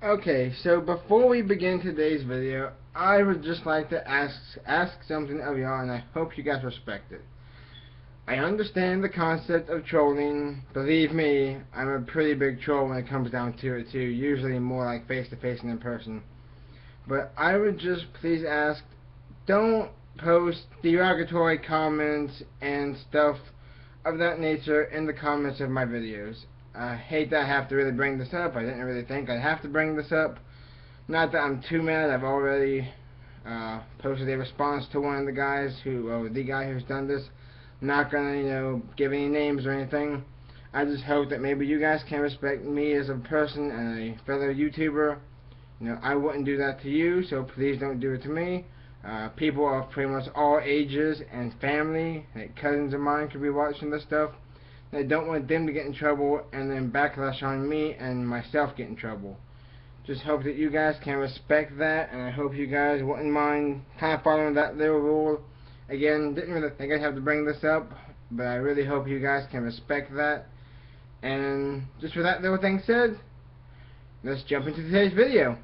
Okay, so before we begin today's video, I would just like to ask something of y'all, and I hope you guys respect it. I understand the concept of trolling. Believe me, I'm a pretty big troll when it comes down to it too, usually more like face to face and in person. But I would just please ask, don't post derogatory comments and stuff of that nature in the comments of my videos. I hate that I have to really bring this up. I didn't really think I'd have to bring this up. Not that I'm too mad. I've already posted a response to one of the guys the guy who's done this. I'm not gonna, give any names or anything. I just hope that maybe you guys can respect me as a person and a fellow YouTuber. I wouldn't do that to you, so please don't do it to me. People of pretty much all ages and family, like cousins of mine, could be watching this stuff. I don't want them to get in trouble and then backlash on me and myself get in trouble. Just hope that you guys can respect that, and I hope you guys wouldn't mind kind of following that little rule. Again, didn't really think I'd have to bring this up, but I really hope you guys can respect that. And just with that little thing said, let's jump into today's video.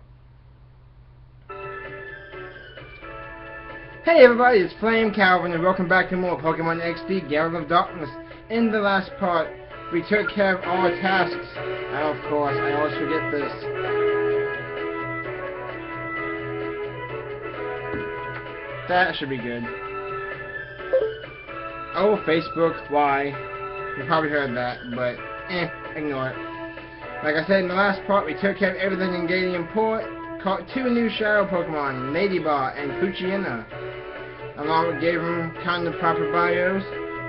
Hey everybody, it's Flamecalvin, and welcome back to more Pokemon XD Gale of Darkness. In the last part, we took care of all tasks. Of course, I always forget this. That should be good. Oh, Facebook, why? You probably heard that, but ignore it. Like I said in the last part, we took care of everything in Gale Port, caught 2 new Shadow Pokemon, Ladybar and Poochyena, along with gave them kind of proper bios.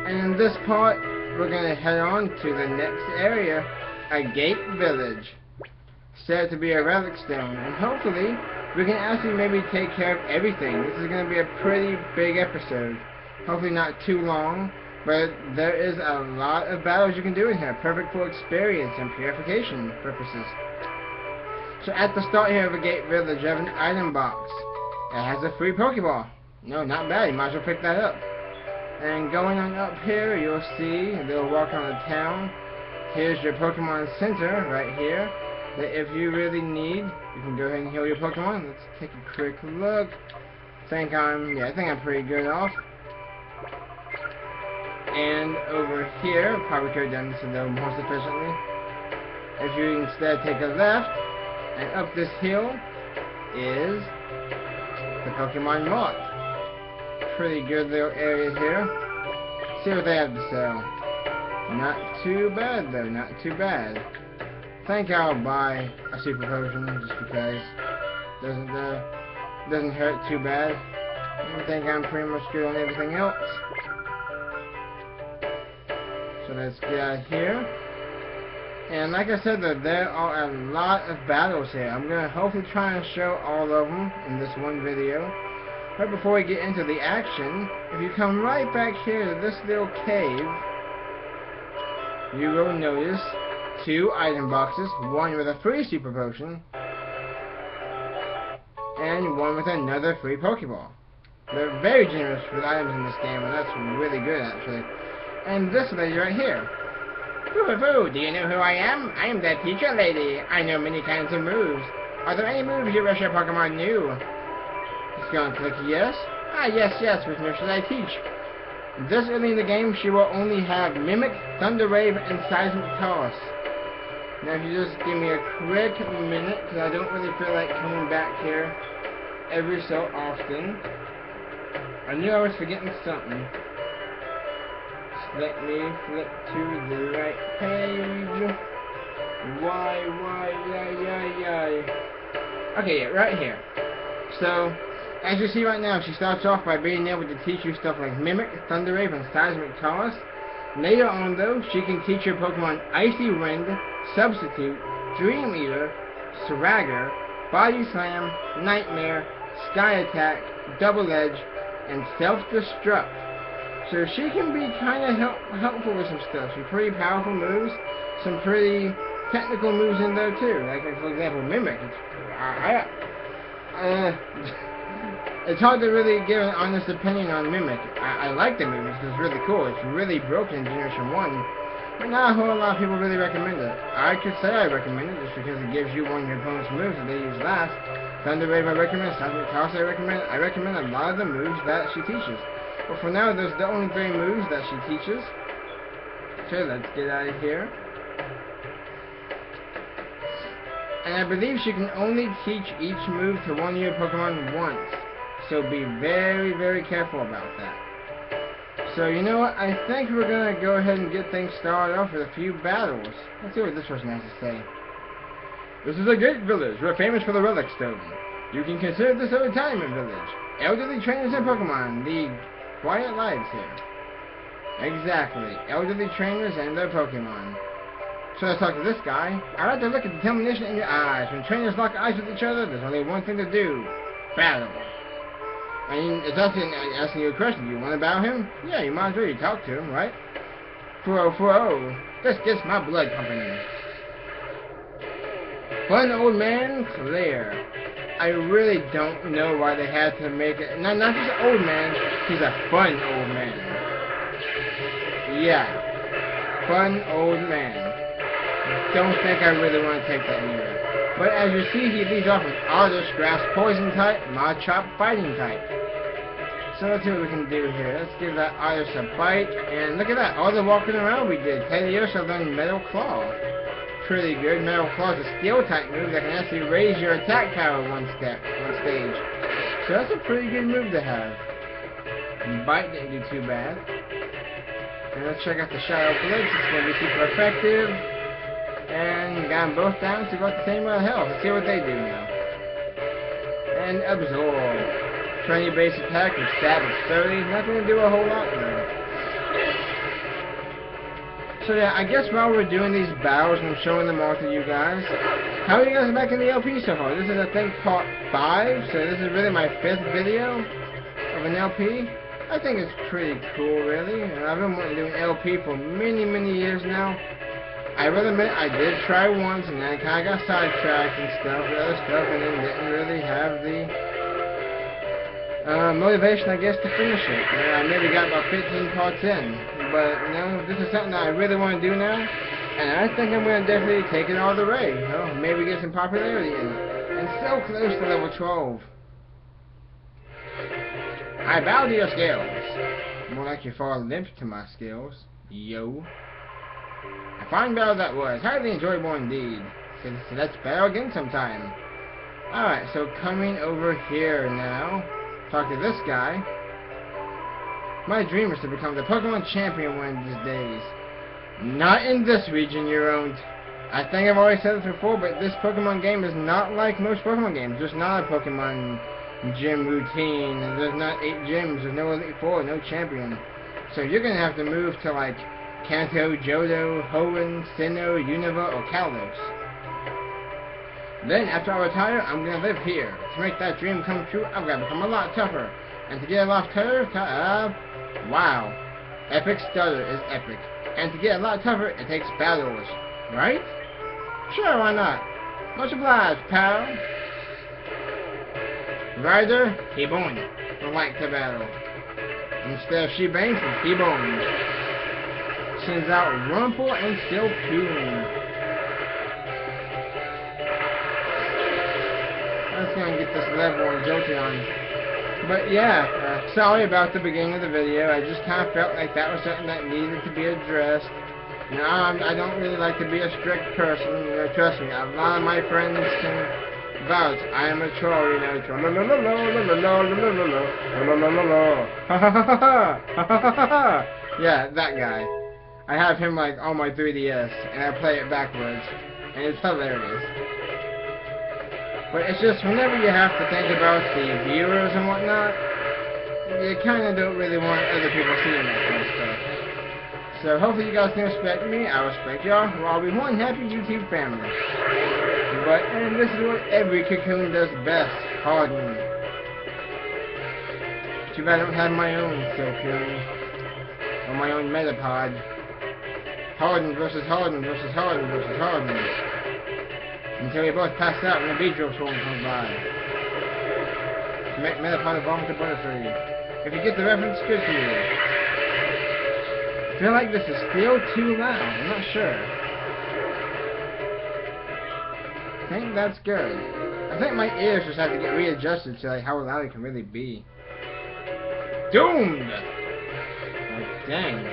And in this part, we're going to head on to the next area, Agate Village. Said to be a relic stone, and hopefully we can actually maybe take care of everything. This is going to be a pretty big episode. Hopefully not too long, but there is a lot of battles you can do in here, perfect for experience and purification purposes. So at the start here of Agate Village, you have an item box. It has a free Pokeball. No, not bad, you might as well pick that up. And going on up here, you'll see a little walk around the town. Here's your Pokemon Center right here. That if you really need, you can go ahead and heal your Pokemon. Let's take a quick look. I think I'm pretty good off. And over here, probably could have done this a little more sufficiently. If you instead take a left, and up this hill is the Pokemon Mart. Pretty good little area here. See what they have to sell. Not too bad though, not too bad. I think I'll buy a super potion just because doesn't hurt too bad. I think I'm pretty much good on everything else. So let's get out of here. And like I said, there are a lot of battles here. I'm gonna hopefully try and show all of them in this one video. But before we get into the action, if you come right back here to this little cave, you will notice 2 item boxes, one with a free super potion, and one with another free Pokeball. They're very generous with items in this game, and that's really good actually. And this lady right here. Hoo-hoo-hoo, do you know who I am? I am that teacher lady. I know many kinds of moves. Are there any moves you wish your Pokemon knew? Just gonna click yes. Yes, which move should I teach? This early in the game, she will only have Mimic, Thunder Wave, and Seismic Toss. Now if you just give me a quick minute, because I don't really feel like coming back here every so often. I knew I was forgetting something. Just let me flip to the right page. Okay, yeah, right here. So, as you see right now, she starts off by being able to teach you stuff like Mimic, Thunder Wave, and Seismic Toss. Later on, though, she can teach your Pokemon Icy Wind, Substitute, Dream Eater, Swagger, Body Slam, Nightmare, Sky Attack, Double Edge, and Self-Destruct. So she can be kind of helpful with some stuff. Some pretty powerful moves, some pretty technical moves in there too. Like for example, Mimic. It's hard to really give an honest opinion on Mimic. I like the move, it's really cool. It's really broken in Generation 1. but not a whole lot of people really recommend it. I could say I recommend it just because it gives you one of your opponent's moves that they use last. Thunderwave I recommend, Seismic Toss I recommend. I recommend a lot of the moves that she teaches. But for now, those are the only 3 moves that she teaches. So let's get out of here. And I believe she can only teach each move to one of your Pokemon once. So be very, very careful about that. So you know what, I think we're going to go ahead and get things started off with a few battles. Let's see what this person has to say. This is Agate Village. We're famous for the Relic Stone. You can consider this a retirement village. Elderly trainers and Pokemon lead quiet lives here. Exactly. Elderly trainers and their Pokemon. So let's talk to this guy. I like to look at the determination in your eyes. When trainers lock eyes with each other, there's only one thing to do. Battle. I mean, it's asking you a question. Do you want to battle him? Yeah, you might as well. You talk to him, right? 4-0-4-0. This gets my blood pumping. Fun old man, Claire. I really don't know why they had to make it. Not just an old man, he's a fun old man. Yeah. Fun old man. Don't think I really want to take that anywhere. But as you see, he leads off with Oddish, Grass, Poison type, Machop, Fighting type. So let's see what we can do here. Let's give that Oddish a bite. And look at that, all the walking around we did. Teddiursa learned Metal Claw. Pretty good. Metal Claw is a Steel type move that can actually raise your attack power one stage. So that's a pretty good move to have. Bite didn't do too bad. And let's check out the Shadow Blitz. It's going to be super effective. And got them both down to about the same amount of health. Let's see what they do now. And Absorb. 20 base attack with stab of 30. Not going to do a whole lot though. So yeah, I guess while we're doing these battles and I'm showing them all to you guys, how are you guys liking the LP so far? This is I think part 5, so this is really my 5th video of an LP. I think it's pretty cool really, and I've been wanting to do an LP for many years now. I will admit I did try once and then I kind of got sidetracked and stuff with other stuff and then didn't really have the motivation I guess to finish it. I maybe got about 15 parts in, but you know, this is something that I really want to do now and I think I'm going to definitely take it all the way. You know, maybe get some popularity in it. And so close to level 12. I bow to your skills. More like you fall limp to my skills. Yo. A fine battle that was. Highly enjoyable indeed. So let's battle again sometime. Alright, so coming over here now. Talk to this guy. My dream is to become the Pokemon champion one of these days. Not in this region, you won't. I think I've already said this before, but this Pokemon game is not like most Pokemon games. There's not a Pokemon gym routine. There's not 8 gyms. There's no Elite Four, no champion. So you're going to have to move to like Kanto, Johto, Hoenn, Sinnoh, Unova, or Kalos. Then, after I retire, I'm going to live here. To make that dream come true, I've got to become a lot tougher. And to get a lot tougher, wow. Epic Stutter is epic. And to get a lot tougher, it takes battles. Right? Sure, why not? Much obliged, pal. Ryder, he born. Don't like to battle. Instead of she bangs, he bones. Sends out Rumple and Silcoon. Let's go and get this level on Jolteon. But yeah, sorry about the beginning of the video. I just kind of felt like that was something that needed to be addressed. You know, I don't really like to be a strict person. You know, trust me, a lot of my friends can vouch. I am a troll, you know. Yeah, that guy. I have him like on my 3DS, and I play it backwards, and it's hilarious. But it's just whenever you have to think about the viewers and whatnot, you kind of don't really want other people seeing that kind of stuff. So hopefully you guys can respect me. I respect y'all. We'll all be one happy YouTube family. And this is what every cocoon does best, harden. Too bad I don't have my own Silcoon, or my own Metapod. Harden versus Harden versus Harden versus Harden. Until we both pass out when the Beedrill storm comes by. To make Metapod evolve into Butterfree. If you get the reference, good for you. feel like this is still too loud. I'm not sure. I think that's good. I think my ears just have to get readjusted to like how loud it can really be. Doomed! Oh, dang.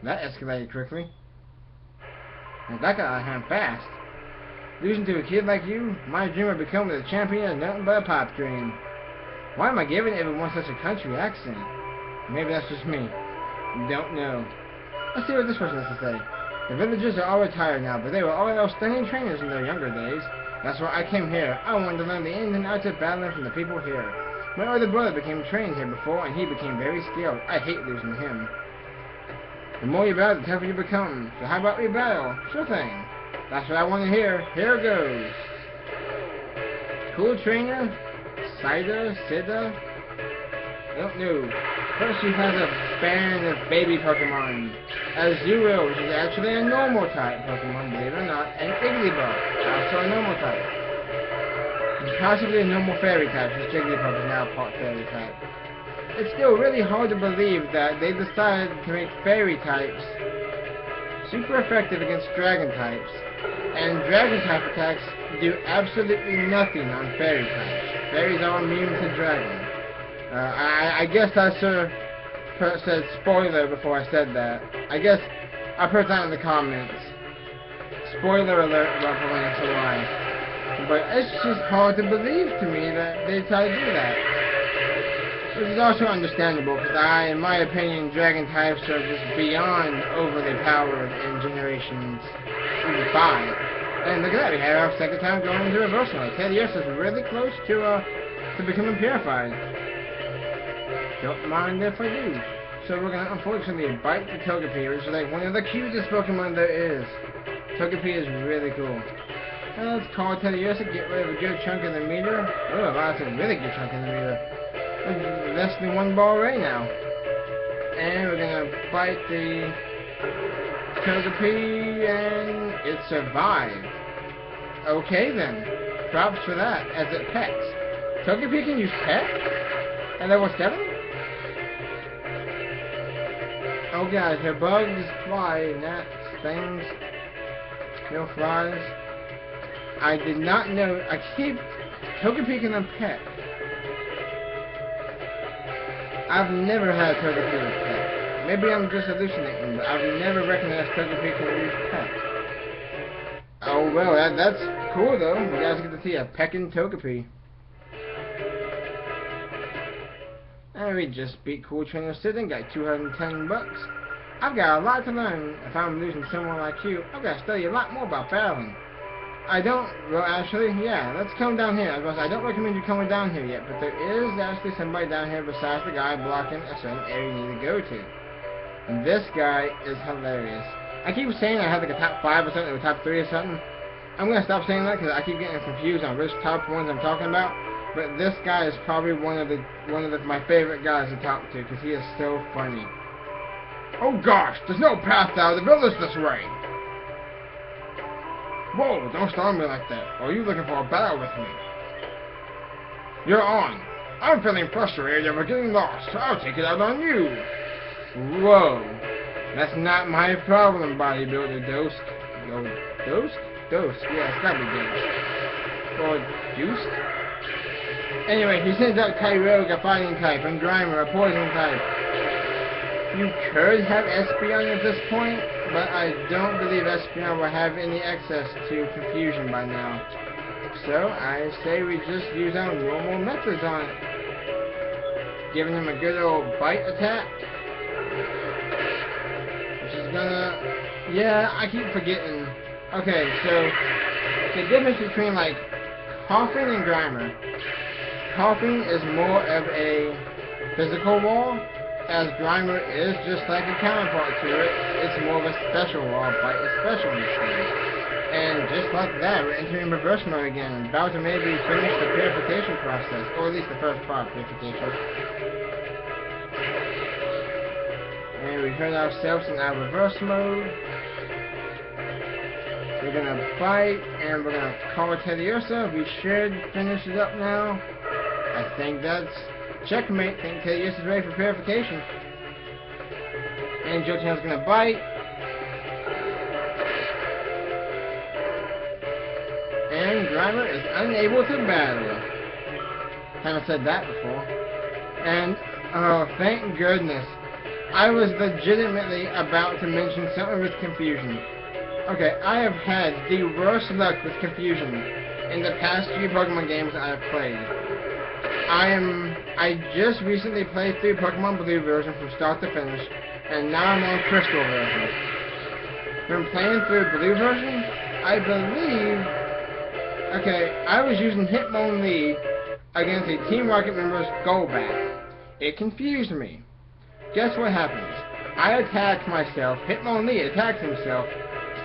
That escalated quickly. And that got out of hand fast. Losing to a kid like you, my dream of becoming the champion is nothing but a pipe dream. Why am I giving everyone such a country accent? Maybe that's just me. Don't know. Let's see what this person has to say. The villagers are all retired now, but they were all outstanding trainers in their younger days. That's why I came here. I wanted to learn the ins and outs of battling from the people here. My older brother became trained here before, and he became very skilled. I hate losing him. The more you battle, the tougher you become. So how about we battle? Sure thing. That's what I want to hear. Here goes. Cool trainer? Sida? Don't know. First she has a band of baby Pokemon. Azurill, which is actually a normal type Pokemon, believe it or not, and Igglybuff, also a normal type. It's possibly a normal fairy type, since Jigglypuff is now part fairy type. It's still really hard to believe that they decided to make fairy types super effective against dragon types, and dragon type attacks do absolutely nothing on fairy types. Fairies are immune to dragon. I guess I sort of said spoiler before I said that. I guess I put that in the comments. Spoiler alert about Pokemon XY. But it's just hard to believe to me that they decided to do that. Which is also understandable, because in my opinion, dragon types are just beyond overly powered in generations 5. And look at that, we had our second time going into reverse mode. Tedious is really close to becoming purified. Don't mind if I do. So we're gonna unfortunately bite the Togepi, which is like one of the cutest Pokemon there is. Togepi is really cool. And let's call Teddiursa, get rid of a good chunk of the meter. Oh, that's a really good chunk of the meter. Less than one ball right now. And we're gonna bite the Togepi, and it survived. Okay then. Props for that, as it pets. Togepi can use pet? At level 7? Oh guys, there are bugs, fly, gnats, things, no flies. I did not know. I keep Togepi can pet. I've never had Togepi as pet. Maybe I'm just hallucinating, but I've never recognized Togepi can use pet. Oh well, that's cool though. You guys get to see a pecking Togepi. And we just beat Cool Trainer Sid and got 210 bucks. I've got a lot to learn. If I'm losing someone like you, I've got to study a lot more about battling. Well actually, yeah, let's come down here. I don't recommend you coming down here yet, but there is actually somebody down here besides the guy blocking a certain area you need to go to. And this guy is hilarious. I keep saying I have like a top 5 or something, or top 3 or something. I'm going to stop saying that because I keep getting confused on which top ones I'm talking about. But this guy is probably one of my favorite guys to talk to because he is so funny. Oh gosh, there's no path out of the village this way. Whoa, don't start me like that. Or are you looking for a battle with me? You're on. I'm feeling frustrated and we're getting lost, so I'll take it out on you. Whoa. That's not my problem, bodybuilder Dosk. Dosk? Dosk, yeah, it's gotta be Dosk. Or Juiced? Anyway, he sends out Kyrogue, a fighting type, and Grimer, a poison type. You could have Espeon at this point, but I don't believe Espeon will have any access to Confusion by now. So, I say we just use our normal methods on it. Giving him a good old bite attack. Which is gonna... Yeah, I keep forgetting. Okay, so, the difference between, like, Coughing and Grimer. Coughing is more of a physical wall, as Grimer is just like a counterpart to it. It's more of a special wall, bite a special instead. And just like that, we're entering reverse mode again, about to maybe finish the purification process, or at least the first part of purification. And we heard ourselves in our reverse mode. We're gonna bite, and we're gonna call it Teddiursa. We should finish it up now. I think that's checkmate. I think Teddiursa is ready for purification. And Jotun's gonna bite. And Grimer is unable to battle. Haven't said that before. And, oh, thank goodness. I was legitimately about to mention something with confusion. Okay, I have had the worst luck with confusion in the past few Pokemon games I have played. I just recently played through Pokemon Blue version from start to finish, and now I'm on Crystal version. When playing through Blue version, I believe, okay, I was using Hitmonlee against a Team Rocket member's Golbat. It confused me. Guess what happens? I attacked myself, Hitmonlee attacks himself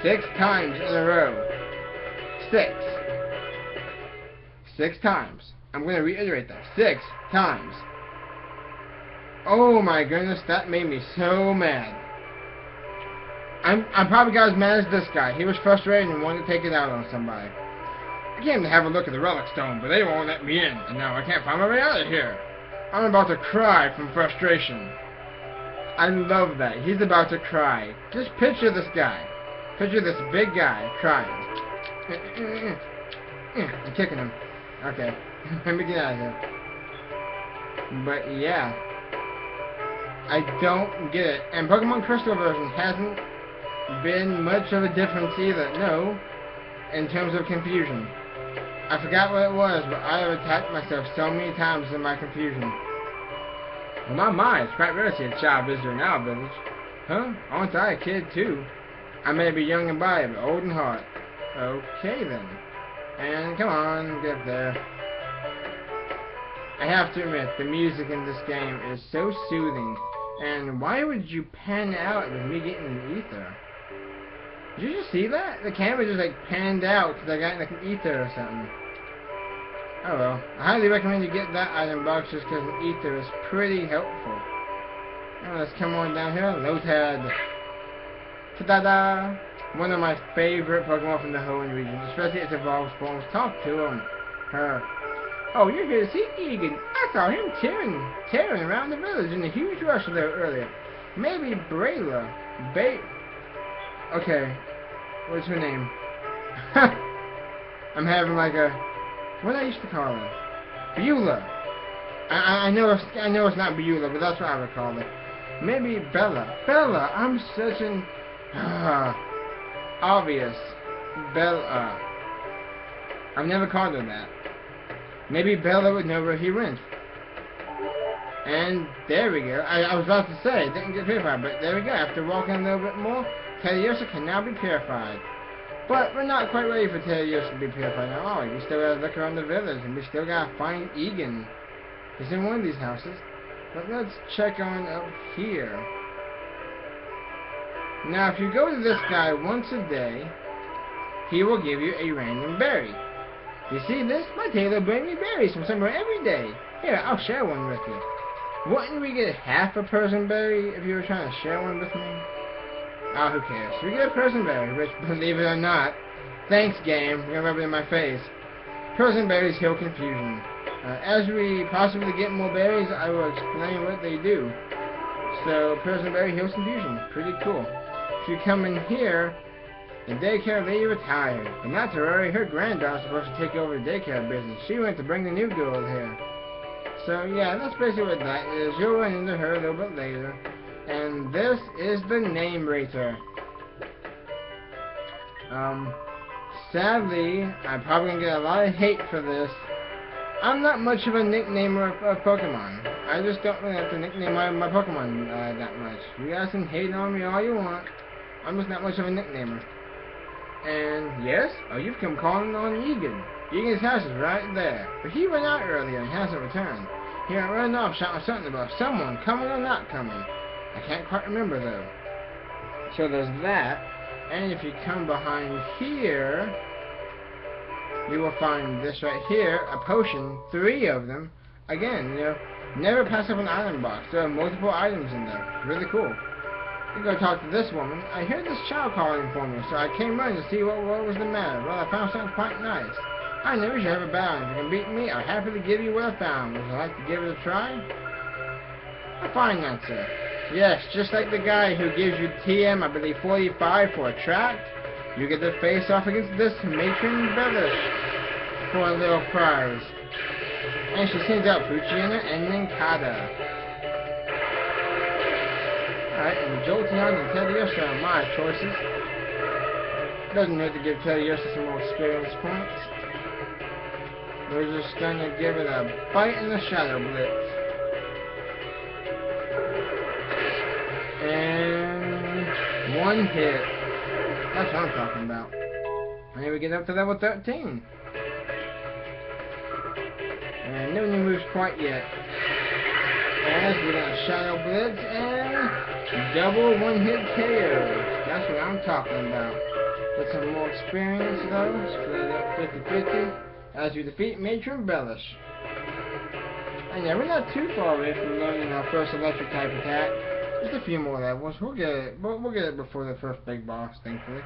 6 times in a row. 6. 6 times. I'm going to reiterate that. 6 times. Oh my goodness, that made me so mad. I probably got as mad as this guy. He was frustrated and wanted to take it out on somebody. I came to have a look at the Relic Stone, but they won't let me in, and now I can't find my way out of here. I'm about to cry from frustration. I love that. He's about to cry. Just picture this guy. Picture this big guy crying. I'm kicking him. Okay. Let me get out of here. But yeah. I don't get it. And Pokemon Crystal version hasn't been much of a difference either. No. In terms of confusion. I forgot what it was, but I have attacked myself so many times in my confusion. Well, my, it's quite rare to see a child visitor in our village. Huh? Aren't I a kid too? I may be young in body, but old in heart. Okay then. And come on, get up there. I have to admit, the music in this game is so soothing. And why would you pan out with me getting an ether? Did you just see that? The camera just like panned out because I got like an ether or something. Oh well. I highly recommend you get that item box just because an ether is pretty helpful. Now let's come on down here. Lotad. Ta-da-da! One of my favorite Pokemon from the Hoenn region, especially its evolved forms. Talk to him. Her. Oh, you're here to see Egan. I saw him tearing around the village in a huge rush there earlier. Maybe Brayla. Okay. What's her name? I'm having like a... What I used to call her? Beulah. I know it's not Beulah, but that's what I would call her. Maybe Bella. Bella! I'm such an... obvious. Bella. I've never called her that. Maybe Bella would know where he went. And there we go. I was about to say, it didn't get purified, but there we go. After walking a little bit more, Teddiursa can now be purified. But we're not quite ready for Teddiursa to be purified now, are we? We still gotta look around the village, and we still gotta find Egan. He's in one of these houses. But let's check on up here. Now, if you go to this guy once a day, he will give you a random berry. You see this? My tailor brings me berries from somewhere every day. Here, I'll share one with you. Wouldn't we get half a person berry if you were trying to share one with me? Oh, who cares? We get a person berry, which, believe it or not, thanks game, you're gonna rub it in my face. Person berries heal confusion. As we possibly get more berries, I will explain what they do. So, person berry heals confusion. Pretty cool. If you come in here, the daycare lady retired. But not to worry, her granddaughter's supposed to take over the daycare business. She went to bring the new girl here. So yeah, that's basically what that is. You'll run into her a little bit later. And this is the name rater. Sadly, I'm probably gonna get a lot of hate for this. I'm not much of a nicknamer of Pokemon. I just don't really have to nickname my Pokemon that much. You guys can hate on me all you want. I'm just not much of a nicknamer. And yes, you've come calling on Egan. Egan's house is right there. But he went out earlier and hasn't returned. He went running off shouting something about someone coming or not coming. I can't quite remember though. So there's that. And if you come behind here, you will find this right here, a potion, 3 of them. Again, you know, never pass up an item box. There are multiple items in there. Really cool. You go talk to this woman. I heard this child calling for me, so I came running to see what was the matter. Well, I found something quite nice. I knew we should have a battle. If you can beat me, I'll happily give you what I found. Would you like to give it a try? A fine answer. Yes, just like the guy who gives you TM, I believe 45 for a track, you get to face off against this Matron Village for a little prize. And she sends out Puchiana and Ninkata. Alright, and Jolteon and Teddiursa are my choices. Doesn't hurt to give Teddiursa some more experience points. We're just gonna give it a bite in the Shadow Blitz. And one hit. That's what I'm talking about. And here we get up to level 13. And no new moves quite yet. As we're gonna Shadow Blitz and double one-hit KO. That's what I'm talking about. With some more experience though, split it up 50-50 as we defeat Matron Village. And yeah, we're not too far away from learning our first electric type attack. Just a few more levels. We'll get it. We'll get it before the first big boss, thankfully.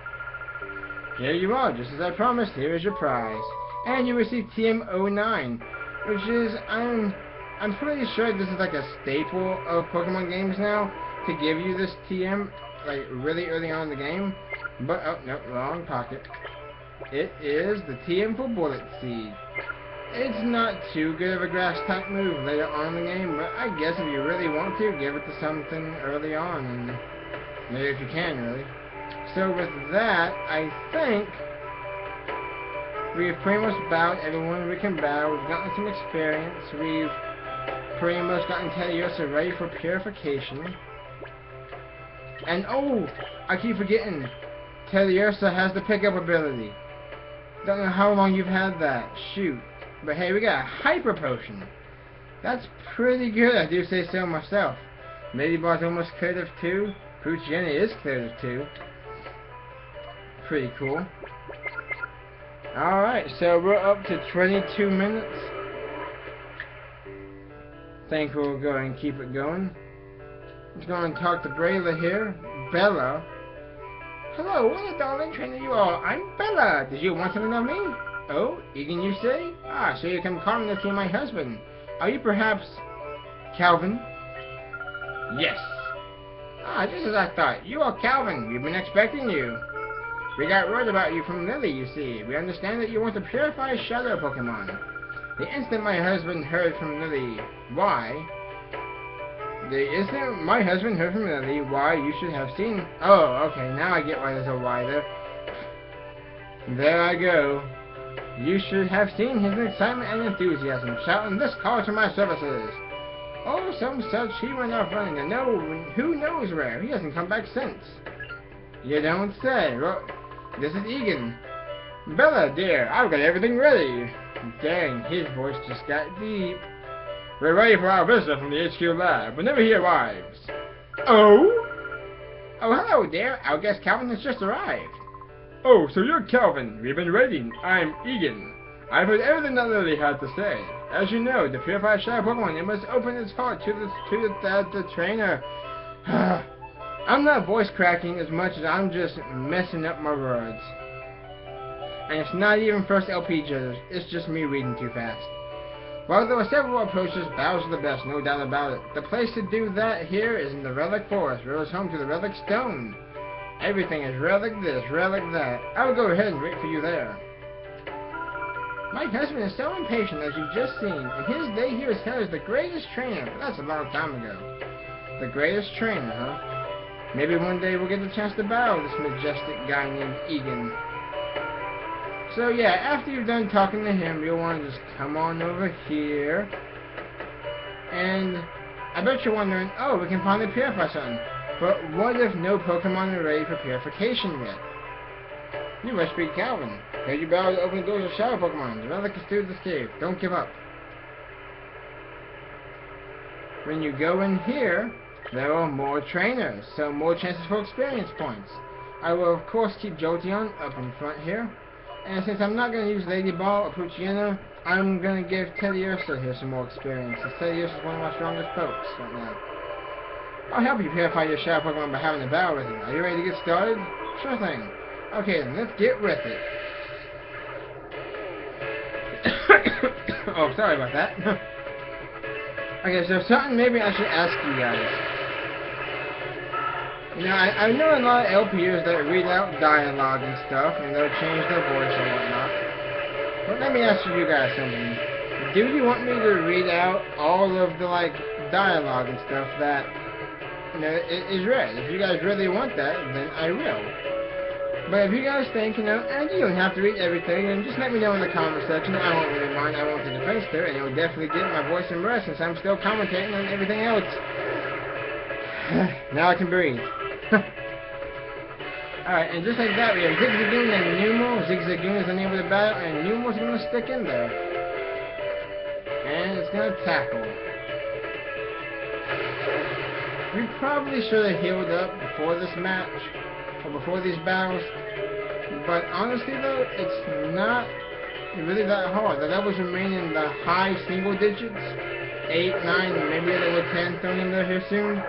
Here you are, just as I promised. Here is your prize, and you receive TM09, which is I'm pretty sure this is like a staple of Pokemon games now to give you this TM like really early on in the game. But oh no, wrong pocket. It is the TM for Bullet Seed. It's not too good of a grass type move later on in the game, but I guess if you really want to, give it to something early on, and maybe if you can, really. So with that, I think we've pretty much bowed everyone we can bow. We've gotten some experience. We've pretty much gotten Teddiursa ready for Purification. And oh, I keep forgetting, Teddiursa has the pickup ability. Don't know how long you've had that. Shoot. But hey, we got a Hyper Potion. That's pretty good, I do say so myself. Ladybar's almost cleared of 2. Puchiana is cleared of 2. Pretty cool. Alright, so we're up to 22 minutes. Think we'll go and keep it going. Let's go and talk to Brayla here. Bella. Hello, what a darling trainer you are. I'm Bella. Did you want something of me? Oh, Egan, you say? Ah, so you come calling to see my husband. Are you perhaps Calvin? Yes. Ah, just as I thought. You are Calvin. We've been expecting you. We got word about you from Lily, you see. We understand that you want to purify Shadow Pokemon. The instant my husband heard from Lily why... The instant my husband heard from Lily why you should have seen... Oh, okay, now I get why there's a why there. There I go. You should have seen his excitement and enthusiasm, shouting this call to my services. Oh, some such, he went off running, and who knows where. He hasn't come back since. You don't say. Well, this is Egan. Bella, dear, I've got everything ready. Dang, his voice just got deep. We're ready for our visitor from the HQ lab, whenever he arrives. Oh? Oh, hello, dear. Our guest Calvin has just arrived. Oh, so you're Calvin. We've been waiting. I'm Egan. I've heard everything that Lily had to say. As you know, to purify Shadow Pokemon, it must open its heart to the trainer. I'm not voice cracking as much as I'm just messing up my words. And it's not even first LP jitters. It's just me reading too fast. While there are several approaches, bows are the best, no doubt about it. The place to do that here is in the Relic Forest, where it's home to the Relic Stone. Everything is relic this, relic that. I will go ahead and wait for you there. My husband is so impatient, as you've just seen. In his day, he was hailed as the greatest trainer, but that's a long time ago. The greatest trainer, huh? Maybe one day we'll get the chance to bow this majestic guy named Egan. So yeah, after you've done talking to him, you'll want to just come on over here. And I bet you're wondering, oh, we can finally purify something. But what if no Pokemon are ready for purification yet? You must be Calvin. Heard you bow to open the doors of Shadow Pokemon. The relic is through this cave. Don't give up. When you go in here, there are more trainers, so more chances for experience points. I will of course keep Jolteon up in front here. And since I'm not going to use Lady Ball or Puchiana, I'm going to give Teddiursa here some more experience. Since Teddiursa is one of my strongest pokes right now. I'll help you purify your Shadow Pokemon by having a battle with you. Are you ready to get started? Sure thing. Okay, then let's get with it. Oh, sorry about that. Okay, so something maybe I should ask you guys. You know, I know a lot of LPers that read out dialogue and stuff, and they'll change their voice and whatnot. But let me ask you guys something. Do you want me to read out all of the, like, dialogue and stuff that, you know, is read? If you guys really want that, then I will. But if you guys think, you know, and you don't have to read everything, then just let me know in the comment section. I won't really mind. I won't be defensive there, and it will definitely get my voice in rest since I'm still commentating on everything else. Now I can breathe. Alright, and just like that, we have Zigzagoon and Numo. Zigzagoon is the name of the battle, and Numo's going to stick in there. And it's going to tackle. We probably should have healed up before this match, or before these battles. But honestly though, it's not really that hard. The levels remain in the high single digits. 8, 9, maybe a level 10 thrown in there here soon.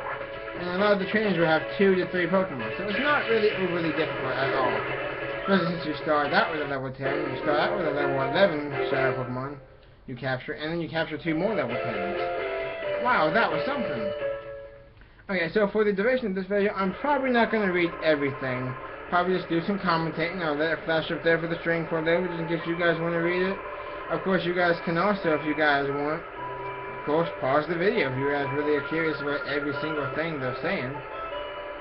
And a lot of the trainers will have 2 to 3 Pokemon, so it's not really overly difficult at all. Especially since you start out with a level 10, you start out with a level 11 Shadow Pokemon, you capture, and then you capture 2 more level 10s. Wow, that was something! Okay, so for the duration of this video, I'm probably not going to read everything. Probably just do some commentating. I'll let it flash up there for the string for a little, just in case you guys want to read it. Of course, you guys can also, if you guys want, of course, pause the video if you guys really are curious about every single thing they're saying.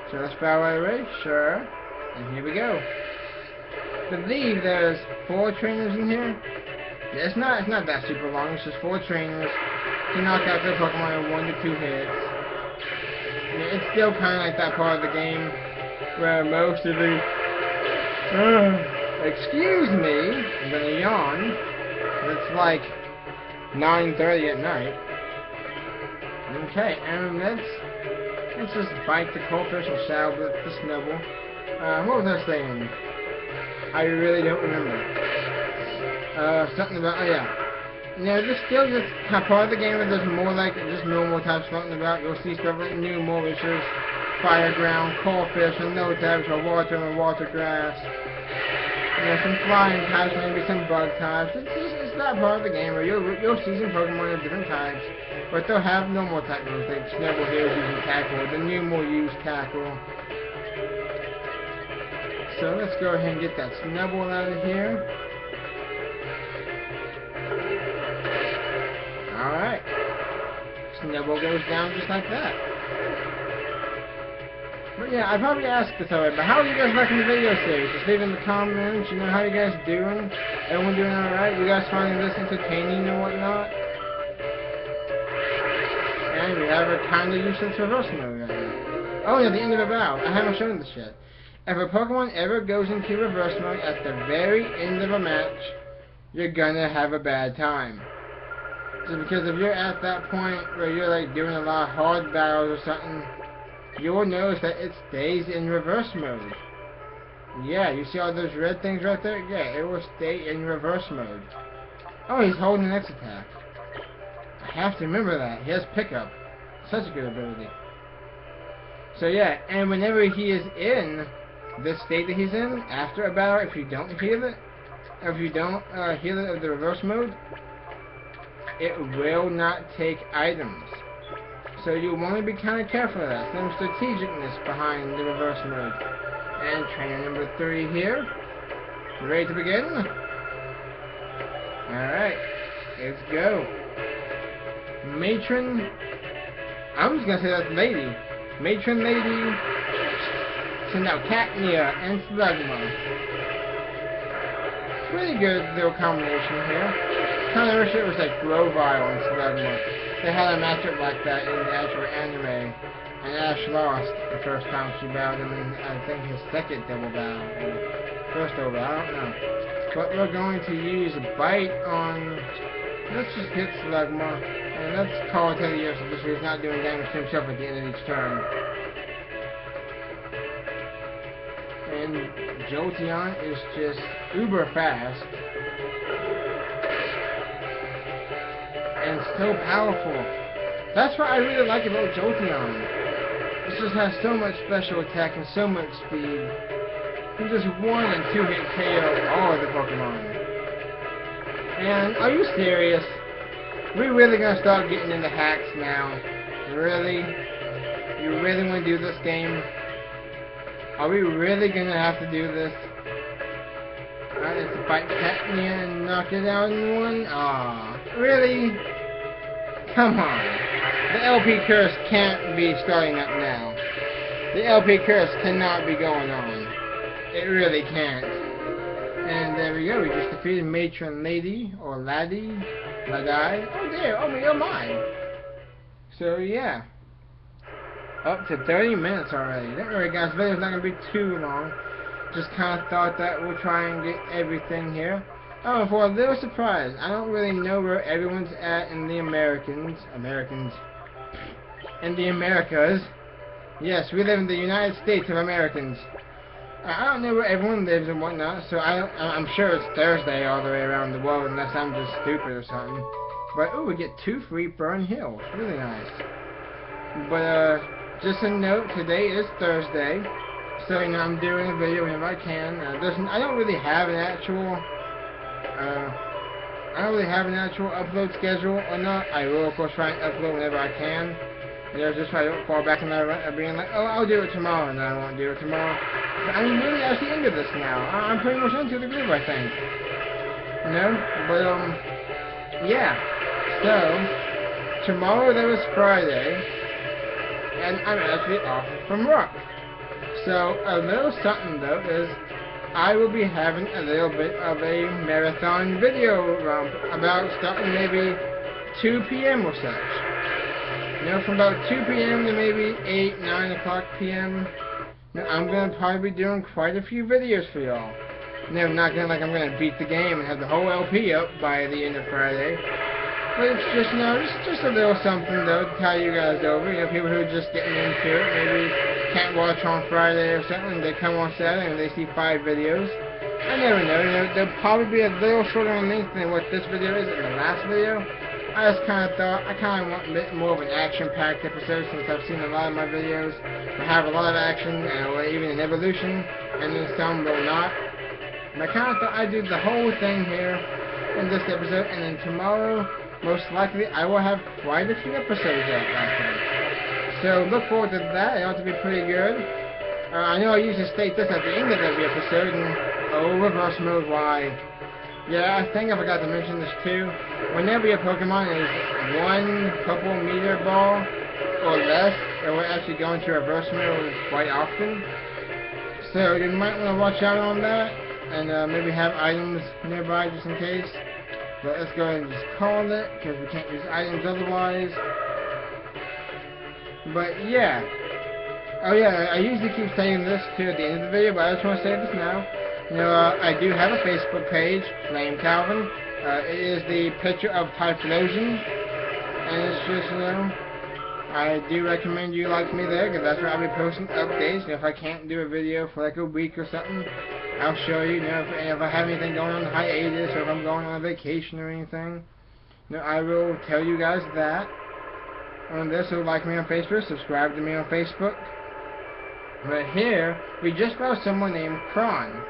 So let's bow right away, sure, and here we go. I believe there's 4 trainers in here. Yeah, it's not that super long. It's just 4 trainers to knock out their Pokemon in 1 to 2 hits. Yeah, it's still kind of like that part of the game where most of the excuse me, I'm gonna yawn. It's like 9:30 at night. Okay, and let's just bite the Coldfish and Shadow the Snubble. What was I saying? I really don't remember. Something about, oh yeah. Now, this still just part of the game where there's more like just normal types floating about. You'll see stuff like Numo, which is fire ground, Coldfish, and no types of water and water grass. You know, some flying types, maybe some bug types. It's that part of the game where you'll see some Pokemon of different types, but they'll have normal type moves, like Snubble here is using Tackle, the Numo use Tackle. So let's go ahead and get that Snubble out of here. Alright. Snubble goes down just like that. But yeah, I probably asked this already, but how are you guys liking the video series? Just leave in the comments, you know, how you guys doing? Everyone doing alright? You guys finding this entertaining and whatnot? And we have a kind of useless reverse mode right here. Oh yeah, the end of a battle. I haven't shown this yet. If a Pokemon ever goes into reverse mode at the very end of a match, you're gonna have a bad time. Just because if you're at that point where you're like doing a lot of hard battles or something, you will notice that it stays in reverse mode. Yeah, you see all those red things right there? Yeah, it will stay in reverse mode. Oh, he's holding the next attack. I have to remember that. He has pickup. Such a good ability. So yeah, and whenever he is in this state that he's in, after a battle, if you don't heal it, or if you don't heal it of the reverse mode, it will not take items. So you want to be kind of careful of that. Some strategicness behind the reverse mode. And trainer number 3 here. Ready to begin? Alright, let's go. Matron. I'm just gonna say that's lady. Matron lady. Send out Cacnea and Slugma. Pretty good little combination here. Kind of wish it was like Grovyle and Slugma. They had a matchup like that in the actual anime, and Ash lost the first time she battled him in, I think, his second double battle, or first double battle, I don't know. But we're going to use a Bite on, let's just hit Slugma, and let's call it Teddy so this way he's not doing damage to himself at the end of each turn. And Jolteon is just uber fast. And so powerful. That's what I really like about Jolteon. It just has so much special attack and so much speed. You can just 1 and 2 hit KO all of the Pokemon. And are you serious? We're really gonna start getting into hacks now. Really? You really wanna do this game? Are we really gonna have to do this? Alright, let's fight Katnia and knock it out in one. Aw, really? Come on. The LP curse can't be starting up now. The LP curse cannot be going on. It really can't. And there we go, we just defeated Matron Lady, or Laddie. Oh dear, oh my. So yeah. Up to 30 minutes already. Don't worry guys, the video's not going to be too long. Just kind of thought that we'll try and get everything here. Oh, for a little surprise, I don't really know where everyone's at in the Americas. In the Americas. Yes, we live in the United States of Americans. I don't know where everyone lives and whatnot, so I'm sure it's Thursday all the way around the world, unless I'm just stupid or something. But, ooh, we get 2 free Burn Hills. Really nice. But, just a note, today is Thursday, so, you know, I'm doing a video whenever I can. I don't really have an actual upload schedule or not. I will, of course, try and upload whenever I can. You know, just so I don't fall back in that rut of being like, oh, I'll do it tomorrow, and then I won't do it tomorrow. But I'm really actually into this now. I'm pretty much into the groove, I think. You know? But, yeah. So, tomorrow there was Friday, and I'm actually off from work. So, a little something, though, is I will be having a little bit of a marathon video about starting maybe 2 p.m. or such. You know, from about 2 p.m. to maybe 8, 9 o'clock p.m. You know, I'm going to probably be doing quite a few videos for y'all. You know, not going to like I'm going to beat the game and have the whole LP up by the end of Friday. But it's just, you know, just a little something, though, to tie you guys over. You know, people who are just getting into it, maybe can't watch on Friday or something, they come on Saturday and they see 5 videos. I never know, you know, they'll probably be a little shorter on length than what this video is in the last video. I just kind of thought, I kind of want a bit more of an action-packed episode since I've seen a lot of my videos that have a lot of action, or even an evolution, and then some will not. And I kind of thought I'd do the whole thing here in this episode, and then tomorrow, most likely, I will have quite a few episodes out that time. So look forward to that, it ought to be pretty good. I know I usually state this at the end of every episode, and oh, reverse mode, why? Yeah, I think I forgot to mention this too. Whenever your Pokemon is 1 purple meter ball or less, it will actually go into reverse mode quite often. So you might want to watch out on that, and maybe have items nearby just in case. But let's go ahead and just call it, because we can't use items otherwise. But yeah. Oh yeah, I usually keep saying this too at the end of the video, but I just want to say this now. You know, I do have a Facebook page, Flamecalvin. It is the picture of Typhlosion, and it's just, you know, I do recommend you like me there, because that's where I'll be posting updates. You know, if I can't do a video for like a week or something, I'll show you, you know, if I have anything going on hiatus, or if I'm going on a vacation or anything. You know, I will tell you guys that on this, so like me on Facebook, subscribe to me on Facebook. But here, we just found someone named Kron.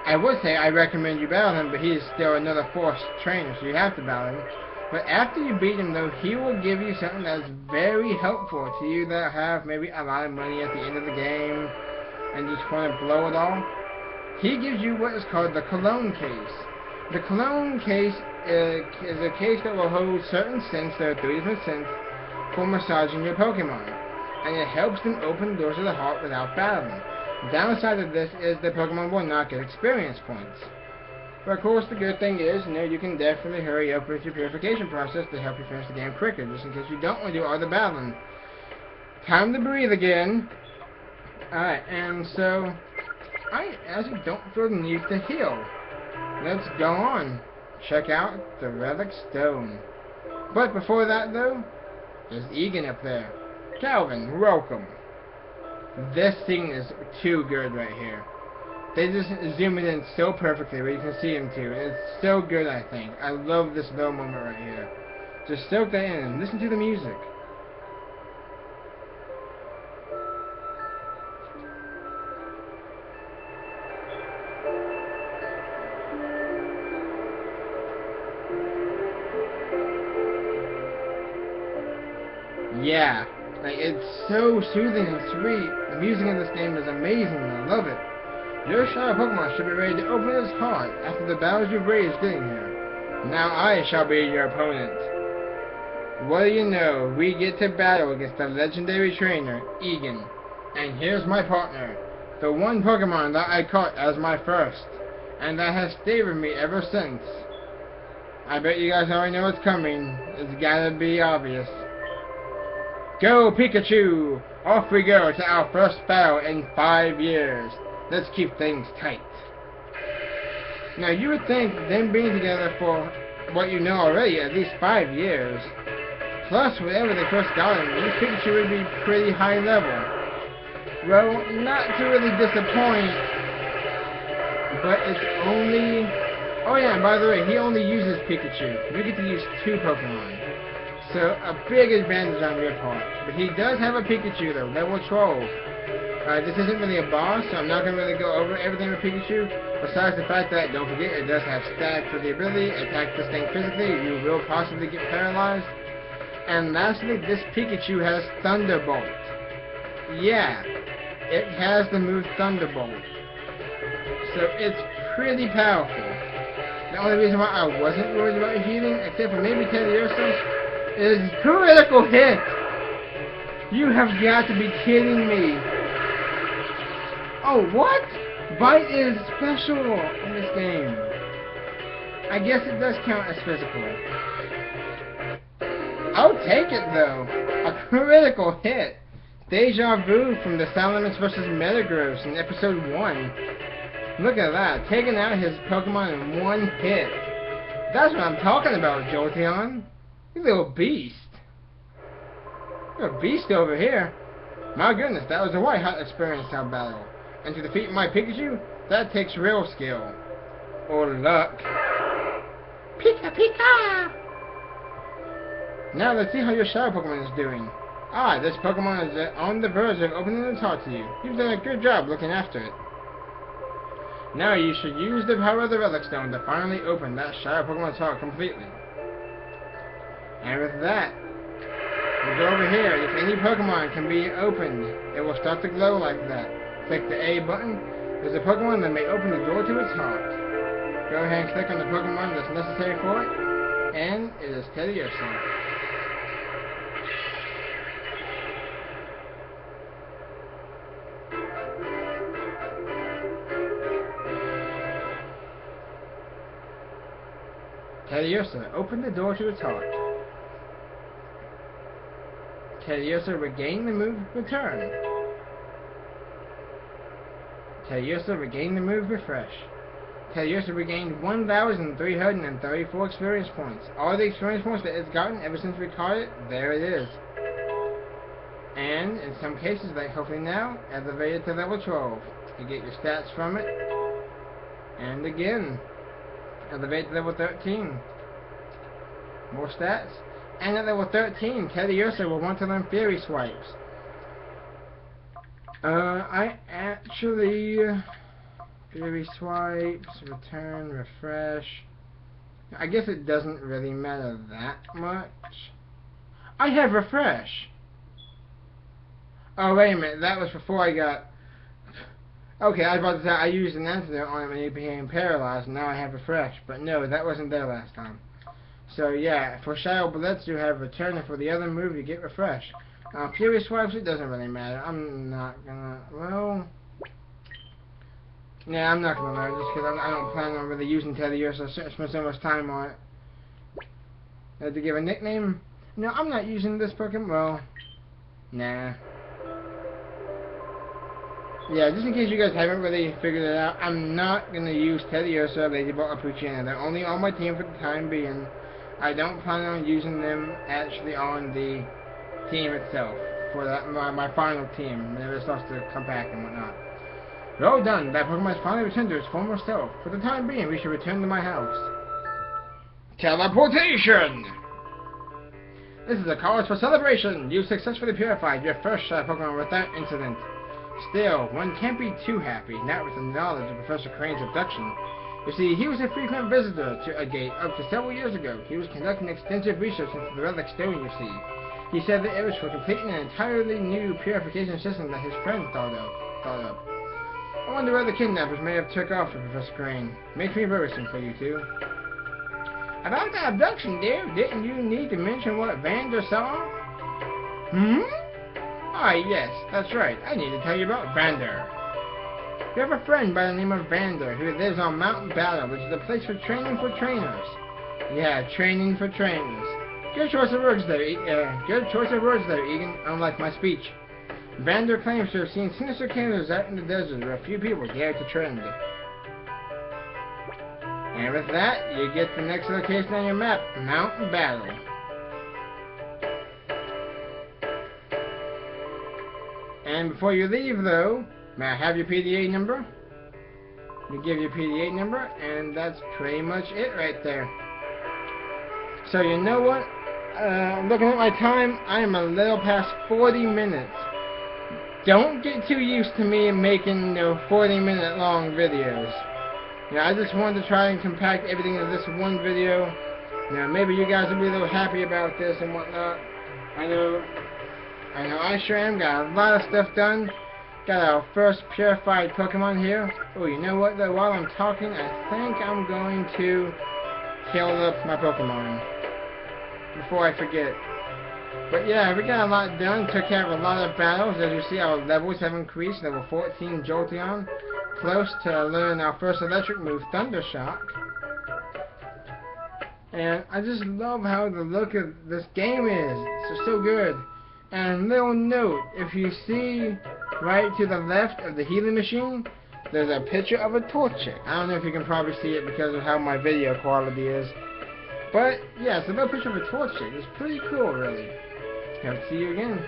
I would say I recommend you battle him, but he is still another forced trainer, so you have to battle him. But after you beat him, though, he will give you something that's very helpful to you that have maybe a lot of money at the end of the game and just want to blow it all. He gives you what is called the Cologne case. The Cologne case is a case that will hold certain scents, there are 3 different scents, for massaging your Pokemon. And it helps them open the doors of the heart without battling. The downside of this is the Pokemon will not get experience points. But of course the good thing is, you know, you can definitely hurry up with your purification process to help you finish the game quicker, just in case you don't want to do all the battling. Time to breathe again. Alright, and so, I actually don't feel the need to heal. Let's go on. Check out the Relic Stone. But before that though, there's Egan up there. Calvin, welcome. This scene is too good right here. They just zoom it in so perfectly where you can see him too. It's so good, I think. I love this little moment right here. Just soak that in and listen to the music. Yeah. Like, it's so soothing and sweet. The music in this game is amazing. I love it. Your shadow Pokemon should be ready to open its heart after the battles you've raised getting here. Now I shall be your opponent. What do you know? We get to battle against the legendary trainer, Egan. And here's my partner, the one Pokemon that I caught as my first, and that has stayed with me ever since. I bet you guys already know what's coming. It's gotta be obvious. Go Pikachu! Off we go to our first battle in 5 years. Let's keep things tight. Now you would think them being together for what you know already, at least 5 years, plus whatever they first got him, this Pikachu would be pretty high level. Well, not to really disappoint, but it's only... Oh yeah, and by the way, he only uses Pikachu. You get to use 2 Pokemon. So, a big advantage on your part. But he does have a Pikachu though, level 12. This isn't really a boss, so I'm not going to really go over everything with Pikachu. Besides the fact that, don't forget, it does have stab for the ability, attack this thing physically, you will possibly get paralyzed. And lastly, this Pikachu has Thunderbolt. Yeah, it has the move Thunderbolt. So it's pretty powerful. The only reason why I wasn't worried about healing, except for maybe Teddiursa, is critical hit! You have got to be kidding me. Oh, what? Bite is special in this game. I guess it does count as physical. I'll take it though. A critical hit. Deja vu from the Salamence vs. Metagross in episode 1. Look at that. Taking out his Pokemon in 1 hit. That's what I'm talking about, Jolteon. You little beast. You're a beast over here. My goodness, that was a white hot experience style battle. And to defeat my Pikachu, that takes real skill. Or luck. Pika Pika! Now let's see how your Shadow Pokemon is doing. Ah, this Pokemon is on the verge of opening its heart to you. You've done a good job looking after it. Now you should use the power of the Relic Stone to finally open that Shadow Pokemon's heart completely. And with that, we'll go over here. If any Pokemon can be opened, it will start to glow like that. Click the A button. There's a Pokemon that may open the door to its heart. Go ahead and click on the Pokemon that's necessary for it, and it is Teddiursa. Teddiursa, open the door to its heart. Teddiursa, regain the move, return. Teddiursa, regain the move, refresh. Teddiursa regained 1,334 experience points. All the experience points that it's gotten ever since we caught it, there it is. And, in some cases, like hopefully now, elevated to level 12. You get your stats from it. And again, elevate to level 13. More stats. And at level 13, Teddiursa will want to learn Fairy Swipes. I actually... Fairy Swipes, return, refresh... I guess it doesn't really matter that much. I have refresh! Oh, wait a minute, that was before I got... Okay, I was about to say I used an antidote on it when he became paralyzed, and now I have refresh. But no, that wasn't there last time. So yeah, for Shadow Blitz you have return, and for the other move you get refresh. Furious Swipes, it doesn't really matter. I'm not gonna, well... Yeah, I'm not gonna learn just because I don't plan on really using Teddiursa, so I spend so much time on it. To give a nickname? No, I'm not using this Pokemon, well... Nah. Yeah, just in case you guys haven't really figured it out, I'm not going to use Teddiursa, Ladybug, or Poochyena. They're only on my team for the time being. I don't plan on using them actually on the team itself, for that, my final team, whenever it starts to come back and whatnot. Well done, that Pokemon has finally returned to its former self. For the time being, we should return to my house. Teleportation! This is a cause for celebration! You've successfully purified your first Shadow Pokemon without incident. Still, one can't be too happy, not with the knowledge of Professor Crane's abduction. You see, he was a frequent visitor to Agate up to several years ago. He was conducting extensive research into the Relic Stone, you see. He said that it was for completing an entirely new purification system that his friend thought up. I wonder where the kidnappers may have took off with Professor Crane. Makes me worrisome for you two. About the abduction, dear, didn't you need to mention what Vander saw? Ah, yes, that's right. I need to tell you about Vander. We have a friend by the name of Vander who lives on Mountain Battle, which is a place for training for trainers. Yeah, training for trainers. Good choice of words there, Egan, unlike my speech. Vander claims to have seen sinister killers out in the desert where a few people dare to trend. And with that, you get the next location on your map, Mountain Battle. And before you leave, though, may I have your PDA number? You give your PDA number, and that's pretty much it right there. So you know what? Looking at my time, I am a little past 40 minutes. Don't get too used to me making 40-minute long videos. I just wanted to try and compact everything into this one video. Maybe you guys will be a little happy about this and whatnot. I know I sure am. Got a lot of stuff done. Got our first purified Pokemon here. Oh, you know what though? While I'm talking, I think I'm going to heal up my Pokemon before I forget. But yeah, we got a lot done. Took care of a lot of battles. As you see, our levels have increased. Level 14 Jolteon. Close to learn our first electric move, Thunder Shock. And I just love how the look of this game is. It's just so good. And little note, if you see right to the left of the healing machine, there's a picture of a Torchic. I don't know if you can probably see it because of how my video quality is. But yeah, it's a little picture of a Torchic. It's pretty cool, really. Hope to see you again.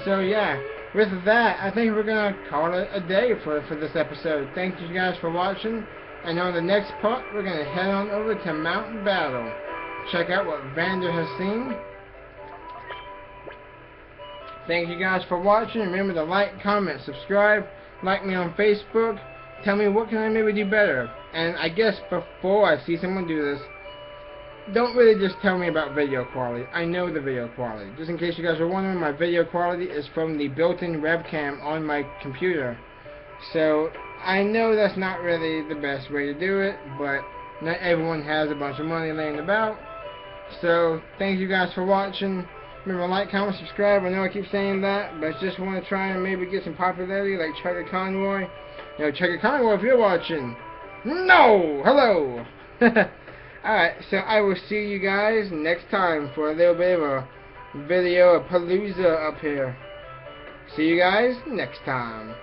So yeah, with that, I think we're gonna call it a day for this episode. Thank you guys for watching. And on the next part, we're gonna head on over to Mountain Battle. Check out what Vander has seen. Thank you guys for watching. Remember to like, comment, subscribe. Like me on Facebook. Tell me what can I maybe do better. And I guess before I see someone do this, don't really just tell me about video quality. I know the video quality. Just in case you guys are wondering, my video quality is from the built-in webcam on my computer. So I know that's not really the best way to do it, but not everyone has a bunch of money laying about. So thank you guys for watching. Remember, like, comment, subscribe. I know I keep saying that, but I just want to try and maybe get some popularity like Chugga Conroy. Chugga Conroy, if you're watching. No! Hello! Alright, so I will see you guys next time for a little bit of a video, a palooza up here. See you guys next time.